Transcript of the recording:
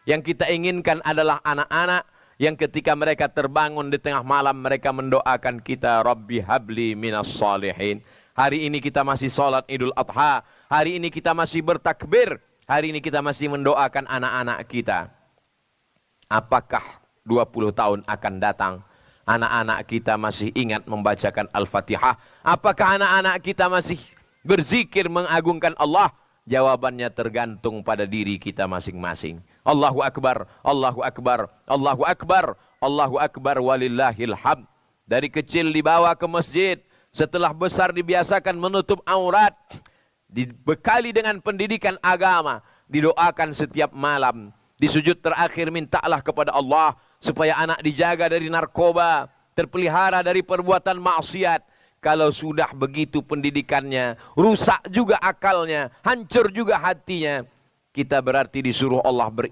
Yang kita inginkan adalah anak-anak yang ketika mereka terbangun di tengah malam, mereka mendoakan kita, Rabbi habli minas salihin. Hari ini kita masih sholat Idul Adha. Hari ini kita masih bertakbir. Hari ini kita masih mendoakan anak-anak kita. Apakah 20 tahun akan datang, anak-anak kita masih ingat membacakan Al-Fatihah? Apakah anak-anak kita masih berzikir mengagungkan Allah? Jawabannya tergantung pada diri kita masing-masing. Allahu Akbar, Allahu Akbar, Allahu Akbar, Allahu Akbar walillahil hamd. Dari kecil dibawa ke masjid, setelah besar dibiasakan menutup aurat, dibekali dengan pendidikan agama, didoakan setiap malam. Di sujud terakhir mintalah kepada Allah supaya anak dijaga dari narkoba, terpelihara dari perbuatan maksiat. Kalau sudah begitu pendidikannya, rusak juga akalnya, hancur juga hatinya, kita berarti disuruh Allah beribadah